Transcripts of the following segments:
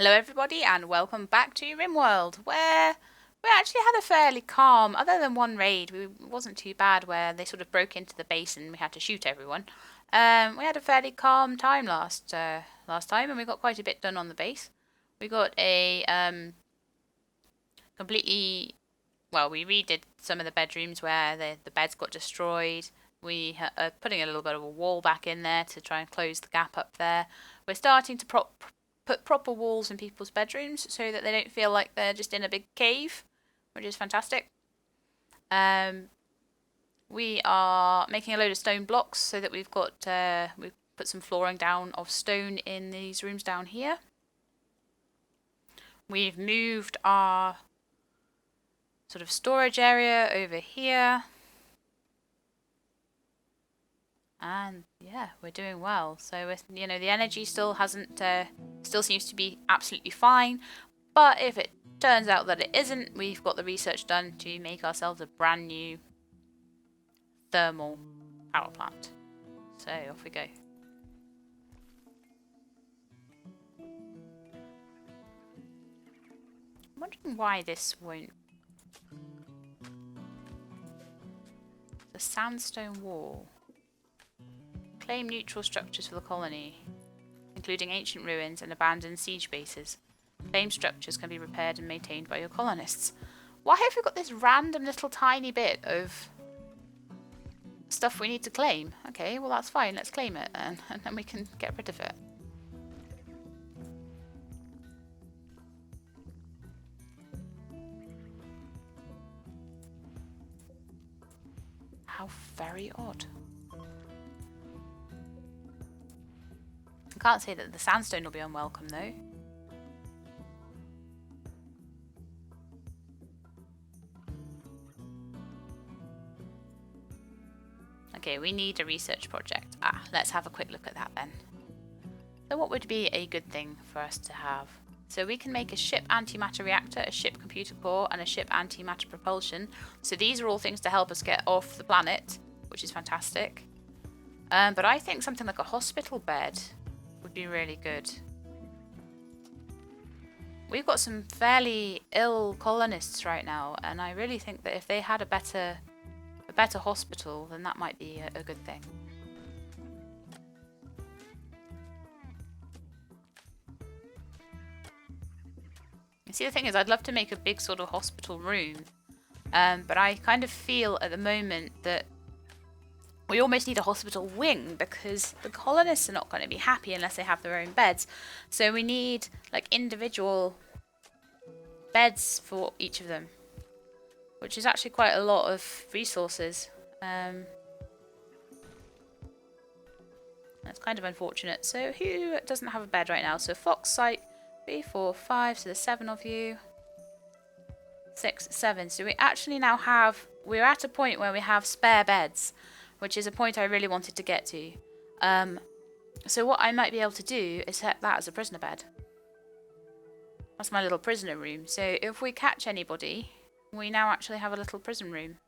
Hello everybody and welcome back to Rimworld, where we actually had a fairly calm, other than one raid, it wasn't too bad where they sort of broke into the base and we had to shoot everyone. We had a fairly calm time last time and we got quite a bit done on the base. We got a completely, well, we redid some of the bedrooms where the beds got destroyed. We are putting a little bit of a wall back in there to try and close the gap up there. We're starting to put proper walls in people's bedrooms so that they don't feel like they're just in a big cave, which is fantastic. We are making a load of stone blocks so that we've put some flooring down of stone in these rooms down here. We've moved our sort of storage area over here. And yeah, we're doing well. So the energy still seems to be absolutely fine. But if it turns out that it isn't, we've got the research done to make ourselves a brand new thermal power plant. So off we go. I'm wondering why this won't. The sandstone wall. Claim neutral structures for the colony, including ancient ruins and abandoned siege bases. Claimed structures can be repaired and maintained by your colonists. Why have we got this random little tiny bit of stuff we need to claim? Okay, well that's fine, let's claim it and then we can get rid of it. How very odd. I can't say that the sandstone will be unwelcome though. Okay, we need a research project. Let's have a quick look at that then. So what would be a good thing for us to have? So we can make a ship antimatter reactor, a ship computer core, and a ship antimatter propulsion. So these are all things to help us get off the planet, which is fantastic. But I think something like a hospital bed would be really good. We've got some fairly ill colonists right now, and I really think that if they had a better hospital, then that might be a good thing. You see, the thing is, I'd love to make a big sort of hospital room, but I kind of feel at the moment that we almost need a hospital wing because the colonists are not going to be happy unless they have their own beds. So we need like individual beds for each of them, which is actually quite a lot of resources. That's kind of unfortunate. So who doesn't have a bed right now? So Fox site 3, 4, 5. So there's 7 of you. 6, 7. So we actually now we're at a point where we have spare beds, which is a point I really wanted to get to. So what I might be able to do is set that as a prisoner bed. That's my little prisoner room. So if we catch anybody, we now actually have a little prison room.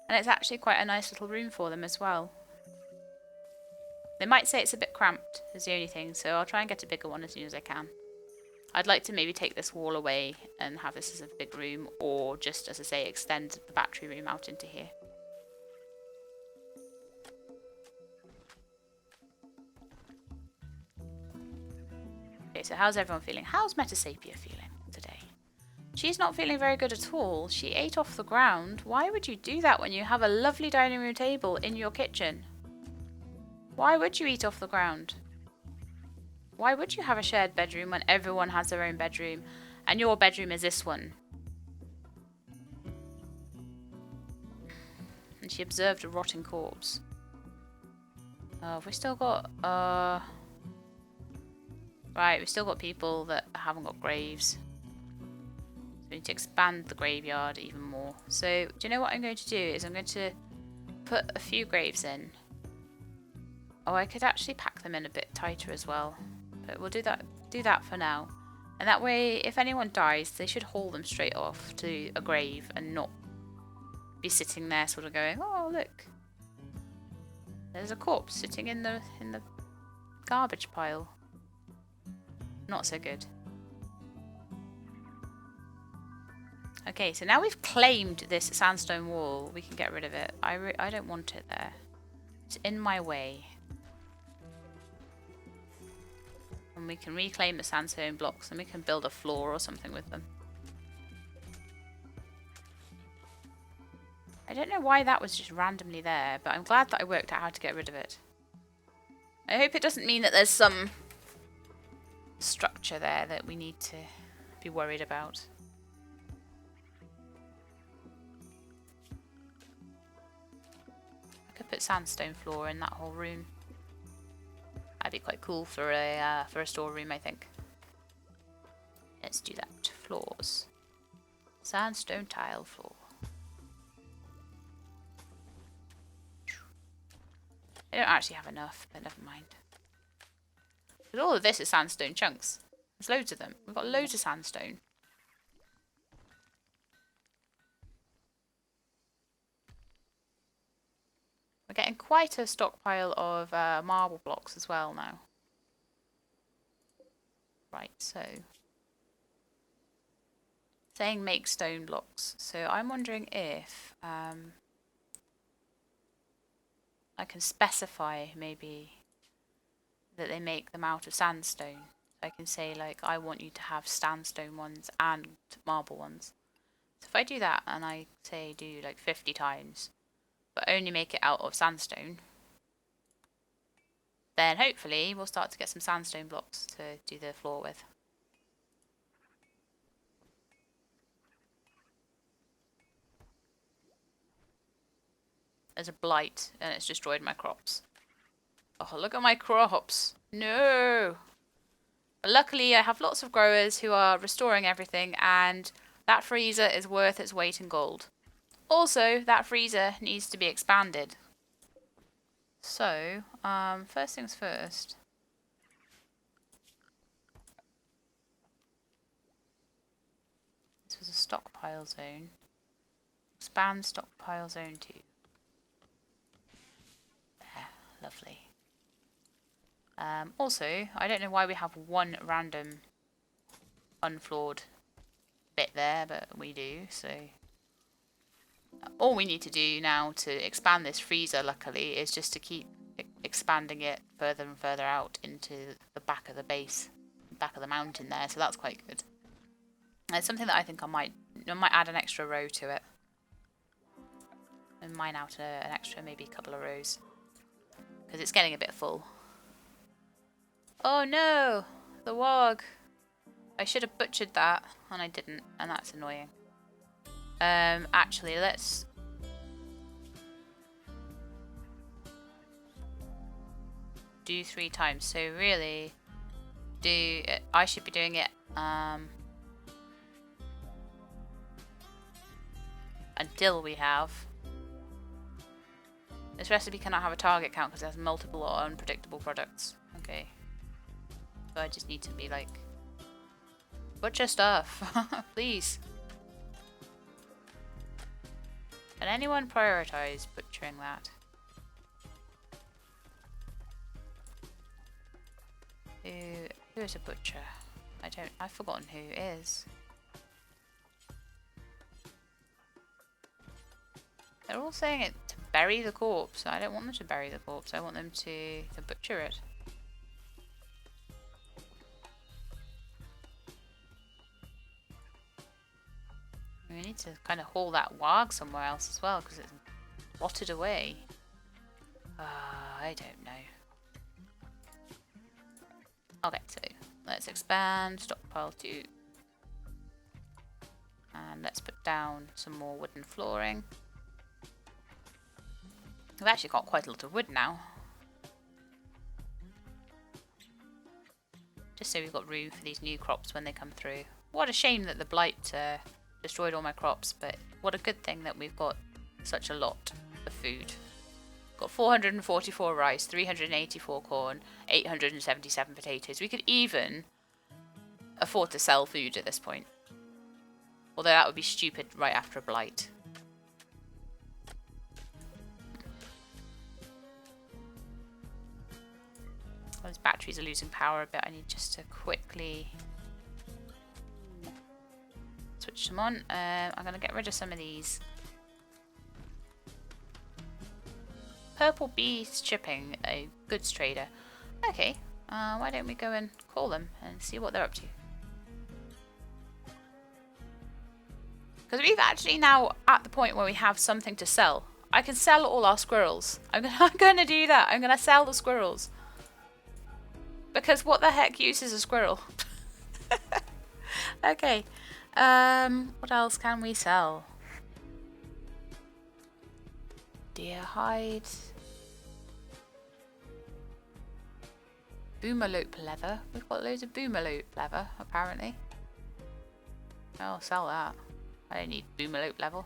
And it's actually quite a nice little room for them as well. They might say it's a bit cramped, is the only thing, so I'll try and get a bigger one as soon as I can. I'd like to maybe take this wall away and have this as a big room, or just, as I say, extend the battery room out into here. Okay, so how's everyone feeling? How's Metasapia feeling today? She's not feeling very good at all. She ate off the ground. Why would you do that when you have a lovely dining room table in your kitchen? Why would you eat off the ground? Why would you have a shared bedroom when everyone has their own bedroom and your bedroom is this one? And she observed a rotting corpse. Have we still got right, we've still got people that haven't got graves. So we need to expand the graveyard even more. So do you know what I'm going to do is I'm going to put a few graves in. Oh, I could actually pack them in a bit tighter as well. But we'll do that for now. And that way, if anyone dies, they should haul them straight off to a grave and not be sitting there sort of going, oh, look. There's a corpse sitting in the garbage pile. Not so good. Okay, so now we've claimed this sandstone wall, we can get rid of it. I don't want it there. It's in my way. And we can reclaim the sandstone blocks and we can build a floor or something with them. I don't know why that was just randomly there, but I'm glad that I worked out how to get rid of it. I hope it doesn't mean that there's some structure there that we need to be worried about. I could put sandstone floor in that whole room. That'd be quite cool for a storeroom, I think. Let's do that. Floors. Sandstone tile floor. I don't actually have enough, but never mind. But all of this is sandstone chunks. There's loads of them. We've got loads of sandstone. We're getting quite a stockpile of marble blocks as well now. Right, so... saying make stone blocks. So I'm wondering if... I can specify maybe that they make them out of sandstone. I can say like I want you to have sandstone ones and marble ones. So if I do that and I say do like 50 times, but only make it out of sandstone, then hopefully we'll start to get some sandstone blocks to do the floor with. There's a blight and it's destroyed my crops. Oh, look at my crops. No! But luckily, I have lots of growers who are restoring everything, and that freezer is worth its weight in gold. Also, that freezer needs to be expanded. So, first things first. This was a stockpile zone. Expand stockpile zone 2. Lovely. Also, I don't know why we have one random unfloored bit there, but we do, so... all we need to do now to expand this freezer, luckily, is just to keep expanding it further and further out into the back of the base, back of the mountain there, so that's quite good. And it's something that I think I might add an extra row to it. And mine out an extra, maybe a couple of rows. Because it's getting a bit full. Oh no! The wog! I should have butchered that, and I didn't, and that's annoying. Actually, let's... do 3 times. So really, I should be doing it, until we have... This recipe cannot have a target count because it has multiple or unpredictable products. Okay. So I just need to be like... butcher stuff. Please. Can anyone prioritize butchering that? Who is a butcher? I've forgotten who is. They're all saying it to bury the corpse. I don't want them to bury the corpse. I want them to butcher it. We need to kind of haul that wag somewhere else as well because it's rotted away. I don't know. Okay, so let's expand stockpile 2. And let's put down some more wooden flooring. We've actually got quite a lot of wood now. Just so we've got room for these new crops when they come through. What a shame that the blight destroyed all my crops, but what a good thing that we've got such a lot of food. Got 444 rice, 384 corn, 877 potatoes. We could even afford to sell food at this point. Although that would be stupid right after a blight. Those batteries are losing power a bit. I need just to quickly switch them on. I'm going to get rid of some of these. Purple Bees Shipping, a goods trader. Okay, why don't we go and call them and see what they're up to? Because we've actually now at the point where we have something to sell. I can sell all our squirrels. I'm gonna do that. I'm gonna sell the squirrels. Because what the heck uses a squirrel? Okay. What else can we sell? Deer hide. Boomalope leather. We've got loads of boomalope leather, apparently. I'll sell that. I don't need boomalope level.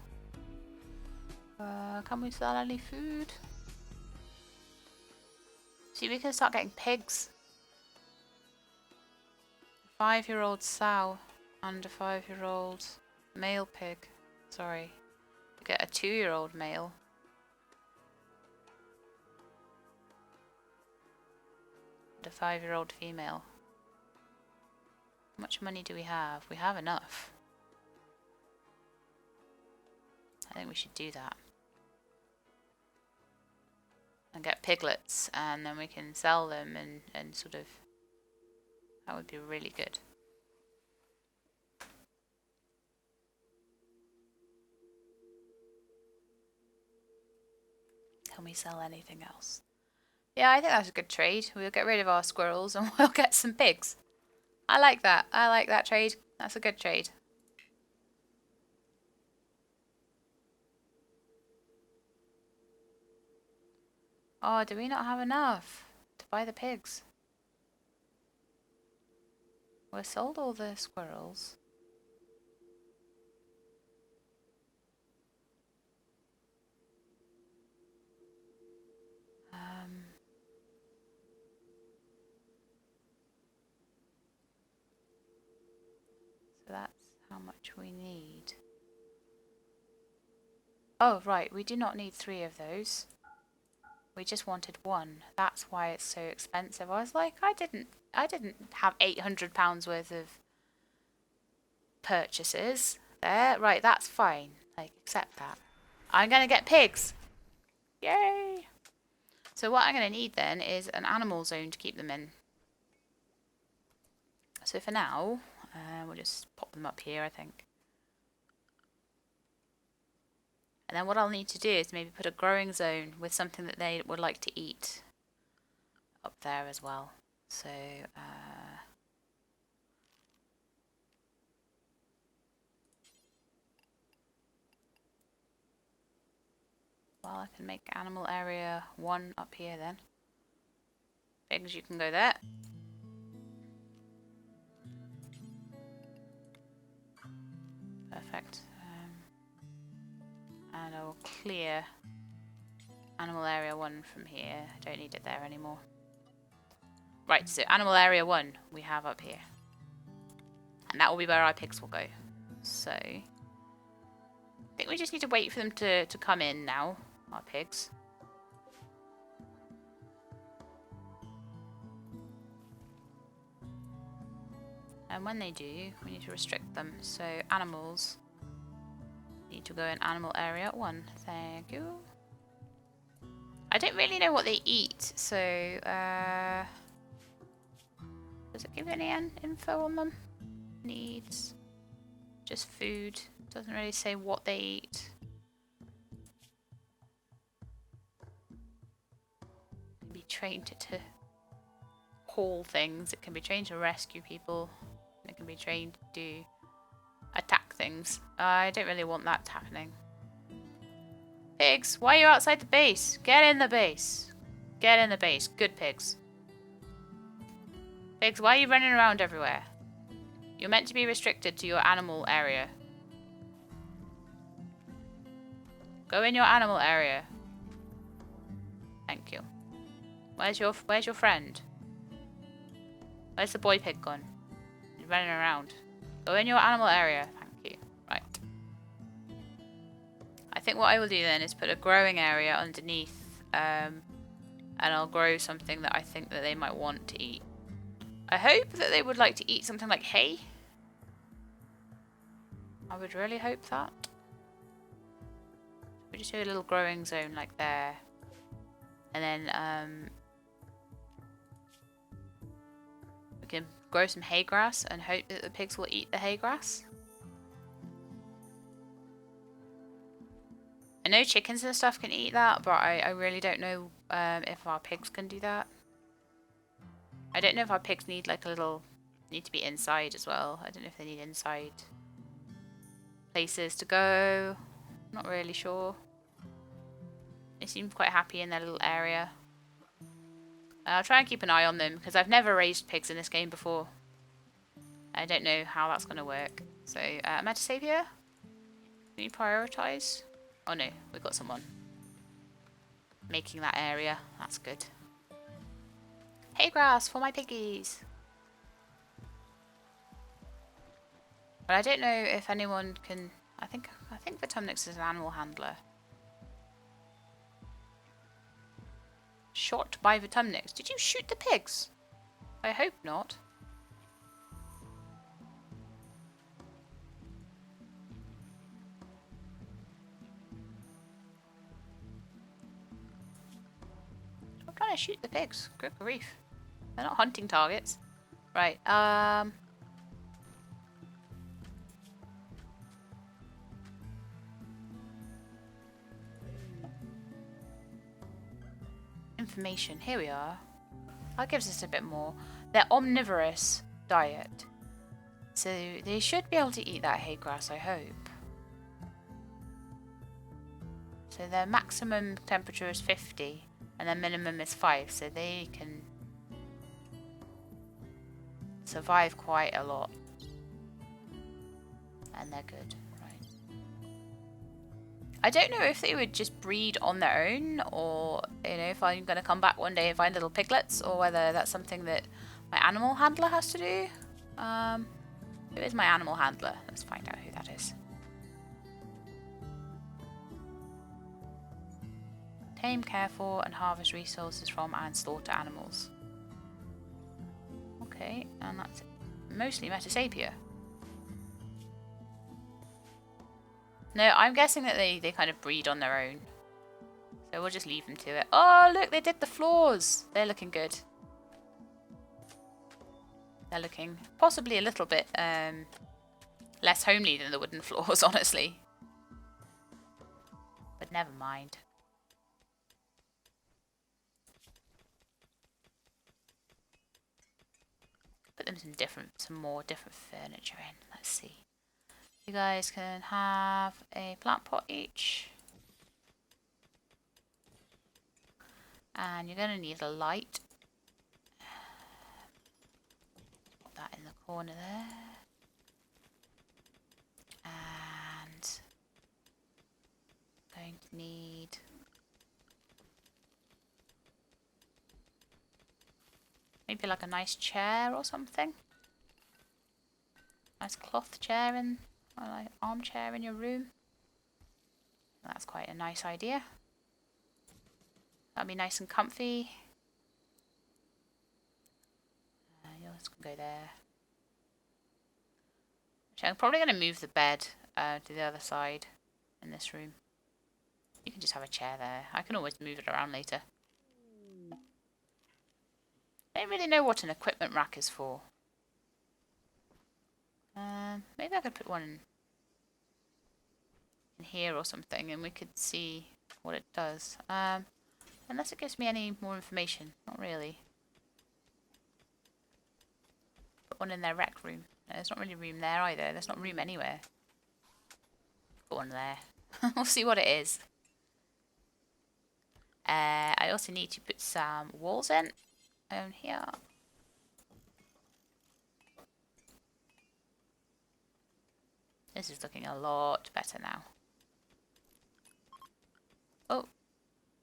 Can we sell any food? See, we can start getting pigs. 5-year-old sow and a 5-year-old male pig. Sorry. We get a 2-year-old male. And a 5-year-old female. How much money do we have? We have enough. I think we should do that. And get piglets, and then we can sell them and sort of... That would be really good. Can we sell anything else? Yeah, I think that's a good trade. We'll get rid of our squirrels and we'll get some pigs. I like that. I like that trade. That's a good trade. Oh, do we not have enough to buy the pigs? We sold all the squirrels. So that's how much we need. Oh, right. We do not need 3 of those. We just wanted 1. That's why it's so expensive. I was like, I didn't have £800 worth of purchases there. Right, that's fine. Like, accept that. I'm gonna get pigs. Yay! So what I'm gonna need then is an animal zone to keep them in. So for now, we'll just pop them up here, I think. And then what I'll need to do is maybe put a growing zone with something that they would like to eat up there as well. So, well, I can make animal area 1 up here then. Pigs, you can go there. Perfect. And I will clear animal area 1 from here. I don't need it there anymore. Right, so animal area 1 we have up here. And that will be where our pigs will go. So, I think we just need to wait for them to come in now, our pigs. And when they do, we need to restrict them. So, animals need to go in animal area 1. Thank you. I don't really know what they eat, so does it give any info on them? Needs just food. Doesn't really say what they eat. Can be trained to haul things. It can be trained to rescue people. It can be trained to attack things. I don't really want that happening. Pigs, why are you outside the base? Get in the base. Get in the base. Good pigs. Pigs, why are you running around everywhere? You're meant to be restricted to your animal area. Go in your animal area. Thank you. Where's your friend? Where's the boy pig gone? He's running around. Go in your animal area. Thank you. Right. I think what I will do then is put a growing area underneath and I'll grow something that I think that they might want to eat. I hope that they would like to eat something like hay. I would really hope that. We just do a little growing zone like there. And then we can grow some hay grass and hope that the pigs will eat the hay grass. I know chickens and stuff can eat that, but I really don't know if our pigs can do that. I don't know if our pigs need like a little... need to be inside as well. I don't know if they need inside places to go. Not really sure. They seem quite happy in their little area. I'll try and keep an eye on them because I've never raised pigs in this game before. I don't know how that's going to work. So, Metasavior? Can you prioritise? Oh no, we've got someone making that area. That's good. Hay grass for my piggies. But I don't know if anyone can... I think Vitumnix is an animal handler. Shot by Vitumnix. Did you shoot the pigs? I hope not. I'm trying to shoot the pigs. Good grief. They're not hunting targets. Right, information. Here we are. That gives us a bit more. They're omnivorous diet. So they should be able to eat that hay grass, I hope. So their maximum temperature is 50 and their minimum is 5. So they can survive quite a lot. And they're good. I don't know if they would just breed on their own, or, you know, if I'm going to come back one day and find little piglets, or whether that's something that my animal handler has to do. Who is my animal handler? Let's find out who that is. Tame, care for, and harvest resources from and slaughter animals. Okay, and that's mostly Metasapia. No, I'm guessing that they kind of breed on their own. So we'll just leave them to it. Oh, look, they did the floors. They're looking good. They're looking possibly a little bit less homely than the wooden floors, honestly. But never mind. Put them some more different furniture in. Let's see. You guys can have a plant pot each. And you're going to need a light. Put that in the corner there. And going to need maybe like a nice chair or something. Nice cloth chair and like armchair in your room. That's quite a nice idea. That'll be nice and comfy. Yours can go there. Actually, I'm probably going to move the bed to the other side in this room. You can just have a chair there. I can always move it around later. I don't really know what an equipment rack is for. Maybe I could put one in here or something and we could see what it does. Unless it gives me any more information. Not really. Put one in their rec room. No, there's not really room there either. There's not room anywhere. Put one there. We'll see what it is. I also need to put some walls in. Down here. This is looking a lot better now. Oh,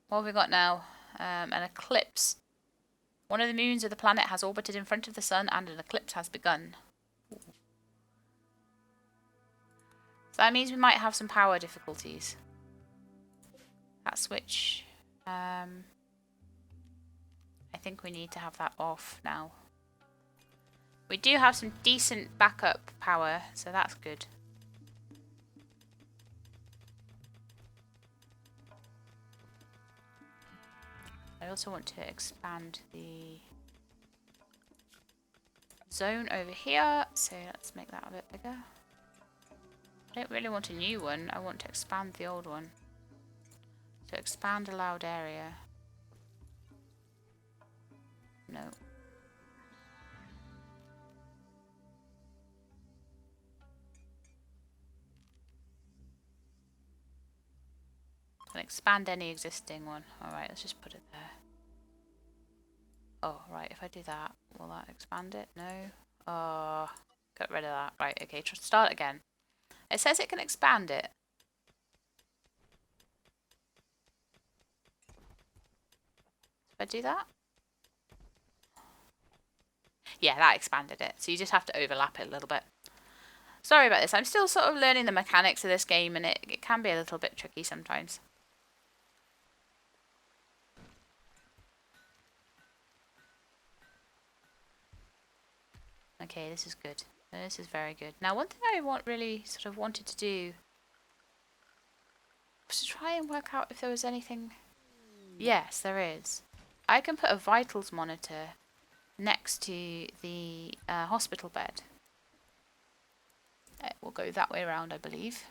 what have we got now? An eclipse. One of the moons of the planet has orbited in front of the sun and an eclipse has begun. Ooh. So that means we might have some power difficulties. That switch. I think we need to have that off now. We do have some decent backup power, so that's good. I also want to expand the zone over here, so let's make that a bit bigger. I don't really want a new one, I want to expand the old one. So expand allowed area. No. Can expand any existing one. Alright, let's just put it there. Oh, right, if I do that, will that expand it? No. Oh, get rid of that. Right, okay, start again. It says it can expand it. If I do that? Yeah, that expanded it. So you just have to overlap it a little bit. Sorry about this. I'm still sort of learning the mechanics of this game, and it can be a little bit tricky sometimes. Okay, this is good. This is very good. Now, one thing I really sort of wanted to do was to try and work out if there was anything. Yes, there is. I can put a vitals monitor next to the hospital bed. It will go that way around, I believe.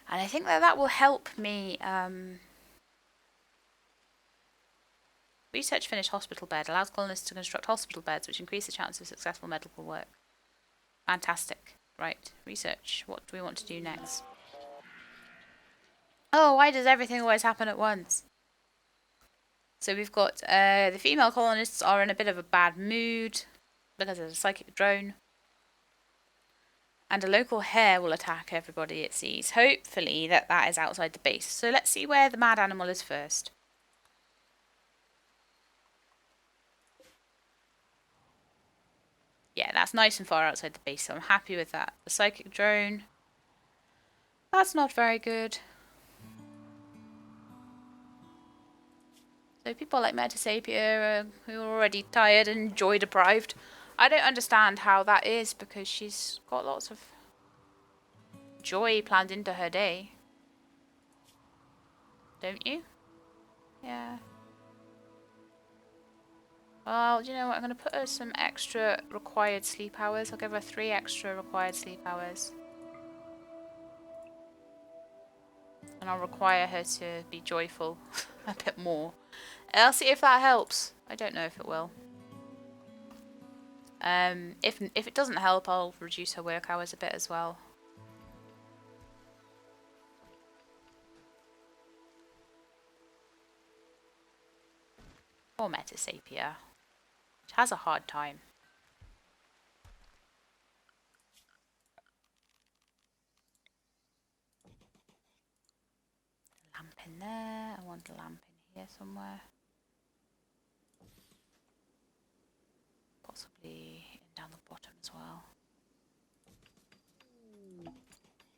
And I think that will help me research finished hospital bed. Allows colonists to construct hospital beds, which increase the chance of successful medical work. Fantastic. Right, research. What do we want to do next? Oh, why does everything always happen at once? So we've got the female colonists are in a bit of a bad mood because there's a psychic drone. And a local hare will attack everybody it sees. Hopefully that is outside the base. So let's see where the mad animal is first. Yeah, that's nice and far outside the base, so I'm happy with that. The psychic drone. That's not very good. So people like Metasapia who are already tired and joy deprived. I don't understand how that is because she's got lots of joy planned into her day. Don't you? Yeah. Well, do you know what? I'm going to put her some extra required sleep hours. I'll give her 3 extra required sleep hours. And I'll require her to be joyful a bit more. And I'll see if that helps. I don't know if it will. If it doesn't help, I'll reduce her work hours a bit as well. Poor Metasapia. She has a hard time. Lamp in there. I want a lamp in here somewhere. Possibly down the bottom as well.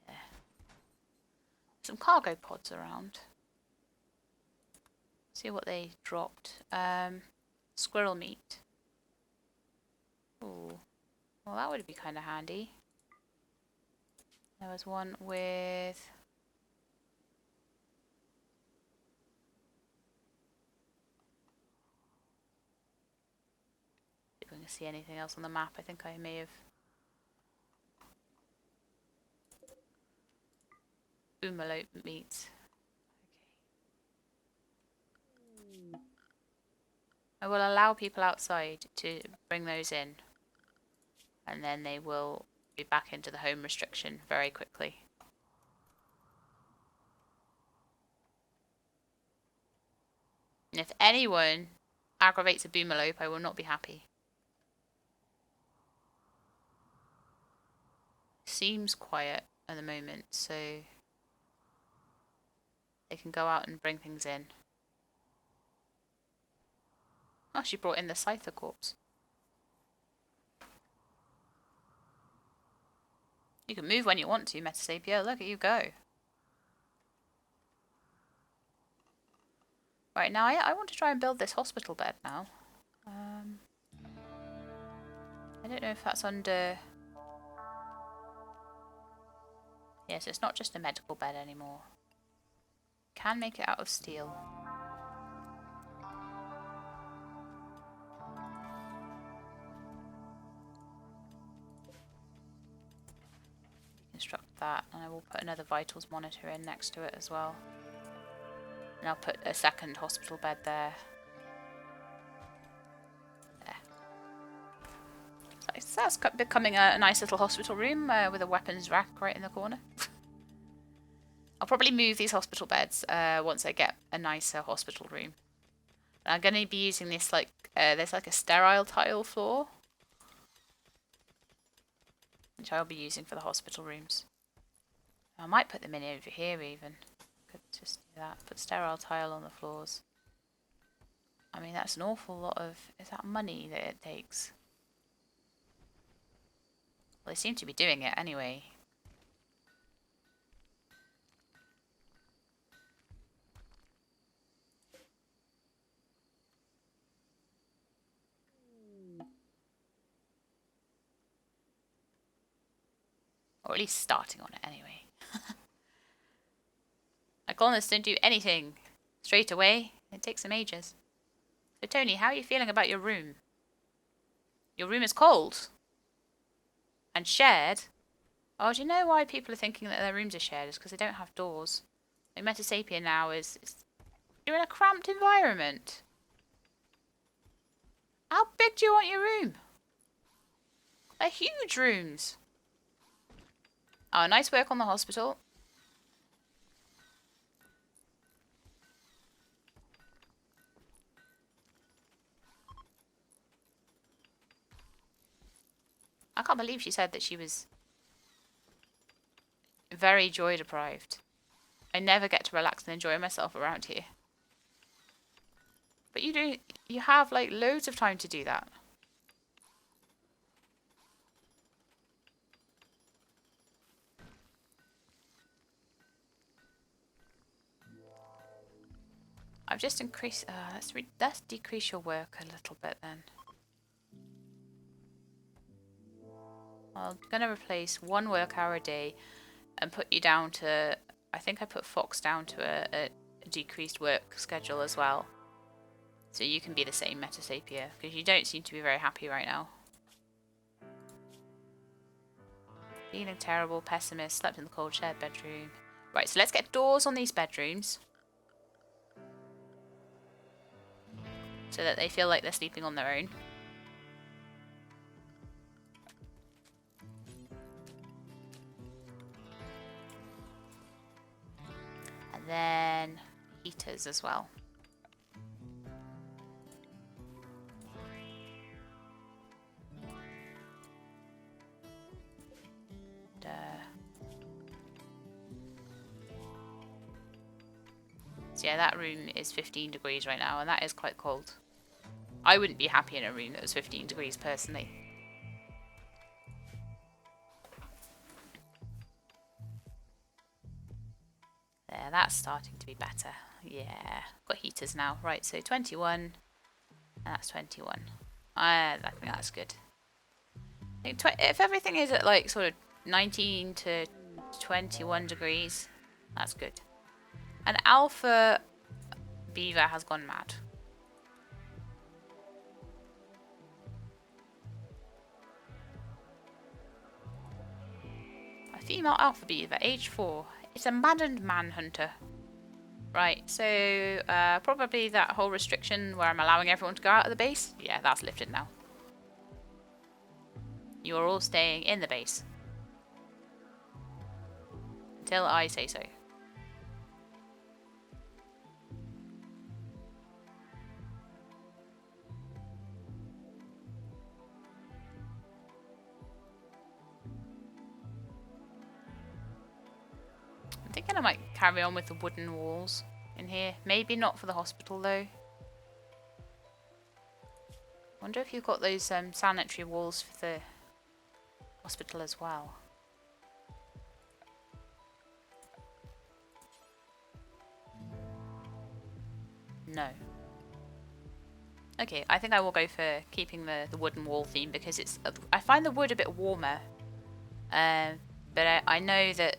There. Some cargo pods around. See what they dropped. Squirrel meat. Ooh. Well, that would be kind of handy. There was one with... If we can see anything else on the map, I think I may have... Boomalope meat. Okay. I will allow people outside to bring those in. And then they will be back into the home restriction very quickly. And if anyone aggravates a boomalope, I will not be happy. Seems quiet at the moment, so they can go out and bring things in. Oh, she brought in the Scyther corpse. You can move when you want to, Metasapia. Look at you go. Right, now I want to try and build this hospital bed now. I don't know if that's under... Yes, it's not just a medical bed anymore. Can make it out of steel. Deconstruct that, and I will put another vitals monitor in next to it as well. And I'll put a second hospital bed there. There. So that's becoming a nice little hospital room with a weapons rack right in the corner. I'll probably move these hospital beds once I get a nicer hospital room. And I'm going to be using this like, there's like a sterile tile floor, which I'll be using for the hospital rooms. I might put them in over here even. Could just do that. Put sterile tile on the floors. I mean, that's an awful lot of... Is that money that it takes? Well, they seem to be doing it anyway. Or at least starting on it anyway. My colonists don't do anything straight away. It takes them ages. So Tony, how are you feeling about your room? Your room is cold. And shared. Oh, do you know why people are thinking that their rooms are shared? It's because they don't have doors. Like Metasapien now is... You're in a cramped environment. How big do you want your room? They're huge rooms. Oh, nice work on the hospital. I can't believe she said that she was very joy deprived. I never get to relax and enjoy myself around here. But you do, you have like loads of time to do that. I've just increased, let's decrease your work a little bit then. I'm going to replace 1 work hour a day and put you down to, I think I put Fox down to a decreased work schedule as well. So you can be the same, Metasapia, because you don't seem to be very happy right now. Feeling terrible, pessimist, slept in the cold shared bedroom. Right, so let's get doors on these bedrooms. So that they feel like they're sleeping on their own. And then heaters as well. So yeah, that room is 15 degrees right now, and that is quite cold. I wouldn't be happy in a room that was 15 degrees personally. There, that's starting to be better. Yeah, got heaters now. Right, so 21, and that's 21. I think that's good. If everything is at like sort of 19 to 21 degrees, that's good. And Alpha Beaver has gone mad. A female Alpha Beaver, age 4. It's a maddened manhunter. Right, so probably that whole restriction where I'm allowing everyone to go out of the base. Yeah, that's lifted now. You are all staying in the base. Until I say so. I'm thinking I might carry on with the wooden walls in here. Maybe not for the hospital though. Wonder if you've got those sanitary walls for the hospital as well. No. Okay, I think I will go for keeping the wooden wall theme because it's. I find the wood a bit warmer. But I know that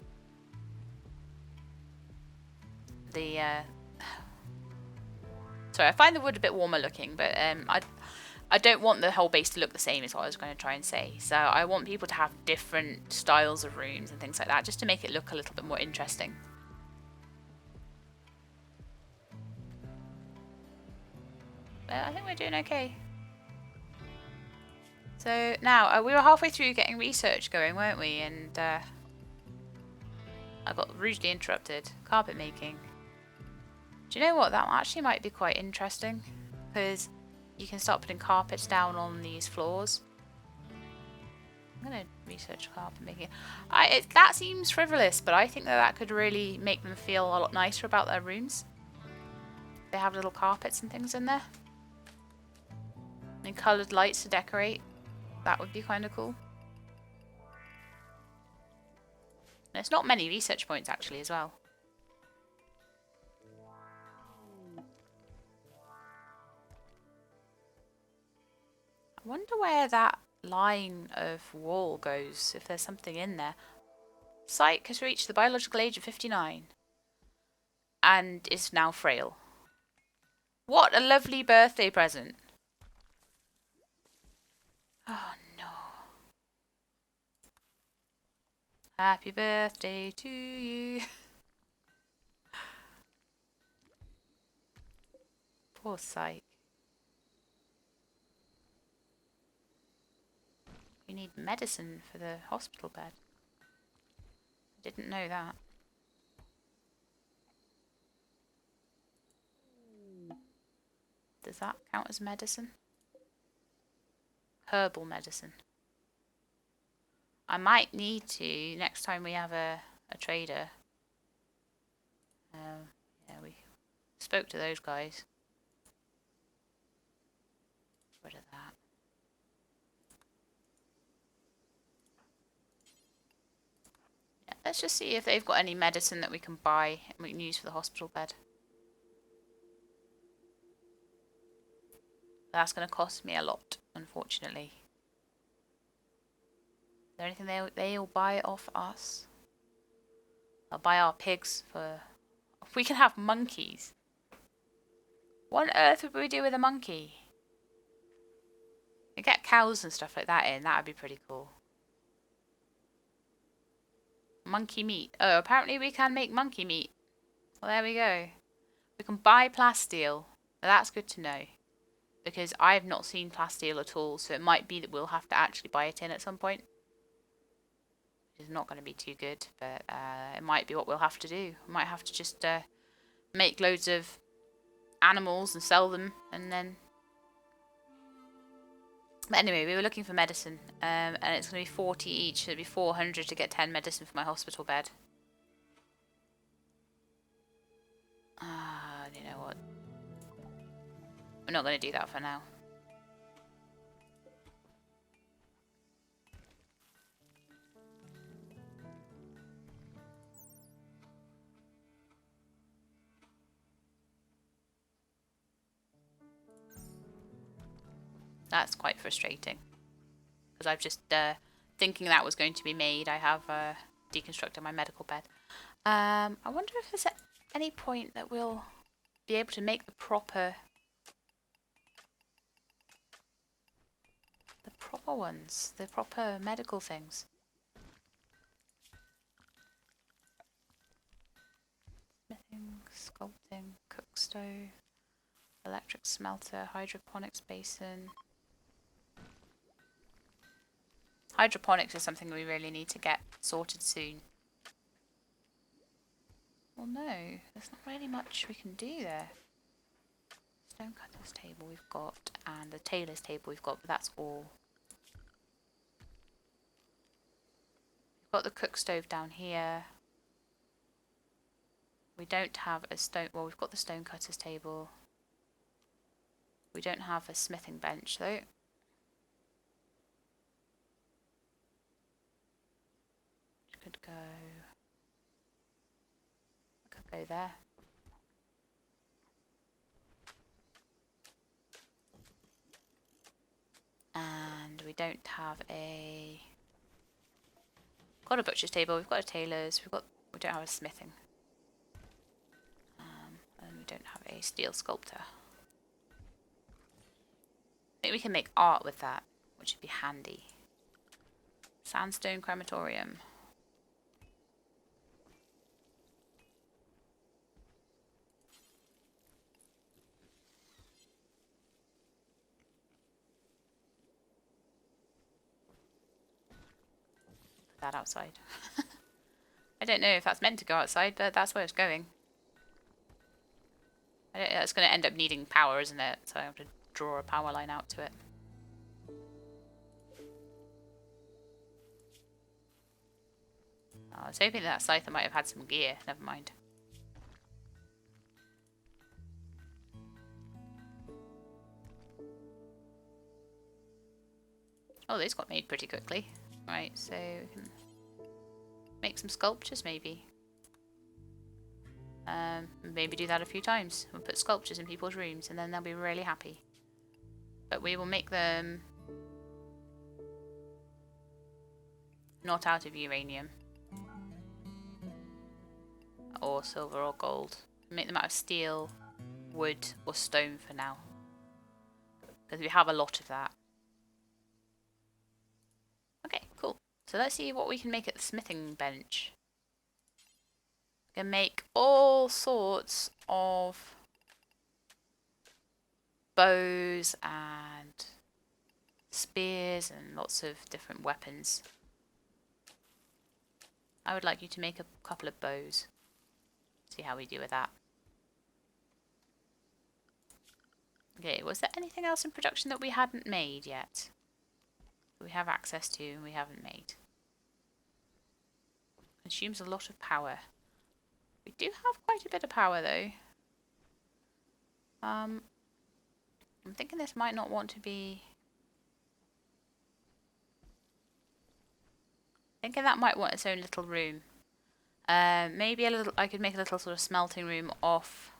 the. Sorry, I find the wood a bit warmer looking, but I don't want the whole base to look the same is what I was going to try and say. So I want people to have different styles of rooms and things like that, just to make it look a little bit more interesting. But I think we're doing okay. So now, we were halfway through getting research going, weren't we? And I got rudely interrupted. Carpet making. Do you know what? That actually might be quite interesting. Because you can start putting carpets down on these floors. I'm going to research carpet making. That seems frivolous, but I think that could really make them feel a lot nicer about their rooms. They have little carpets and things in there. And coloured lights to decorate. That would be kind of cool. There's not many research points actually as well. I wonder where that line of wall goes, if there's something in there. Psyche has reached the biological age of 59 and is now frail. What a lovely birthday present. Oh no. Happy birthday to you. Poor Psyche. You need medicine for the hospital bed. I didn't know that. Does that count as medicine? Herbal medicine. I might need to next time we have a trader. Yeah, we spoke to those guys. Rid of that. Yeah, let's just see if they've got any medicine that we can buy and we can use for the hospital bed. That's going to cost me a lot, unfortunately. Is there anything they'll buy off us? I'll buy our pigs for... We can have monkeys. What on earth would we do with a monkey? We get cows and stuff like that in. That would be pretty cool. Monkey meat. Oh, apparently we can make monkey meat. Well, there we go. We can buy plasteel. That's good to know. Because I have not seen plasteel at all. So it might be that we'll have to actually buy it in at some point. Which is not going to be too good. But it might be what we'll have to do. We might have to just make loads of animals and sell them. And then... But anyway, we were looking for medicine, and it's going to be 40 each, so it'd be 400 to get 10 medicine for my hospital bed. You know what? We're not going to do that for now. That's quite frustrating. Because I've just, thinking that was going to be made, I have deconstructed my medical bed. I wonder if there's at any point that we'll be able to make the proper ones, the proper medical things. Smithing, sculpting, cook stove, electric smelter, hydroponics basin. Hydroponics is something we really need to get sorted soon. Well, no, there's not really much we can do there. Stonecutter's table we've got, and the tailor's table we've got, but that's all. We've got the cook stove down here. We don't have a stone... Well, we've got the stonecutter's table. We don't have a smithing bench, though. Could go... Could go there. And we don't have a... Got a butcher's table, we've got a tailor's, we don't have a smithing. And we don't have a steel sculptor. I think we can make art with that, which would be handy. Sandstone crematorium. Put that outside. I don't know if that's meant to go outside, but that's where it's going. It's going to end up needing power, isn't it? So I have to draw a power line out to it. Oh, I was hoping that scyther might have had some gear. Never mind. Oh, these got made pretty quickly. Right, so we can make some sculptures maybe. Maybe do that a few times. We'll put sculptures in people's rooms and then they'll be really happy. But we will make them not out of uranium. Or silver or gold. Make them out of steel, wood or stone for now. Because we have a lot of that. Okay, cool. So let's see what we can make at the smithing bench. We can make all sorts of bows and spears and lots of different weapons. I would like you to make a couple of bows. See how we do with that. Okay, was there anything else in production that we hadn't made yet? We have access to and we haven't made. Consumes a lot of power. We do have quite a bit of power though. I'm thinking this might not want to be... Thinking that might want its own little room. Maybe a little. I could make a little sort of smelting room off.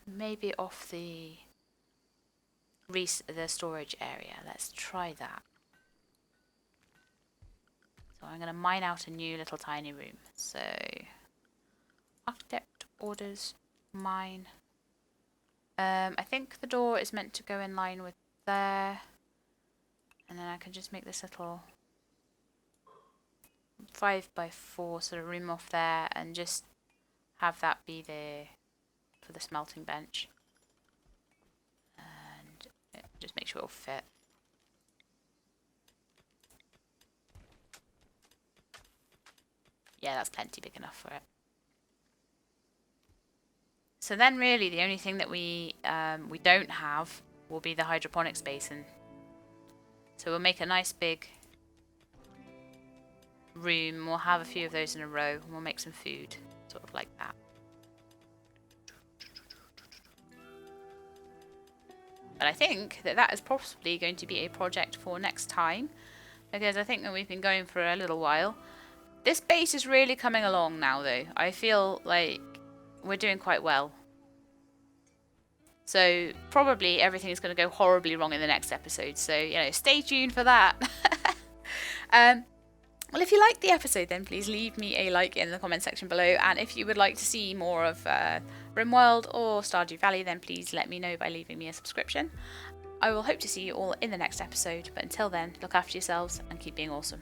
Maybe off the storage area. Let's try that. So I'm going to mine out a new little tiny room. So architect orders mine. I think the door is meant to go in line with there. And then I can just make this little 5x4 sort of room off there and just have that be there for the smelting bench. And just make sure it'll fit. Yeah, that's plenty big enough for it. So then really the only thing that we don't have will be the hydroponics basin. So we'll make a nice big room, we'll have a few of those in a row, and we'll make some food, sort of like that. But I think that that is possibly going to be a project for next time, because I think that we've been going for a little while. This base is really coming along now though. I feel like we're doing quite well. So probably everything is going to go horribly wrong in the next episode. So, you know, stay tuned for that. Well, if you liked the episode, then please leave me a like in the comment section below. And if you would like to see more of Rimworld or Stardew Valley, then please let me know by leaving me a subscription. I will hope to see you all in the next episode. But until then, look after yourselves and keep being awesome.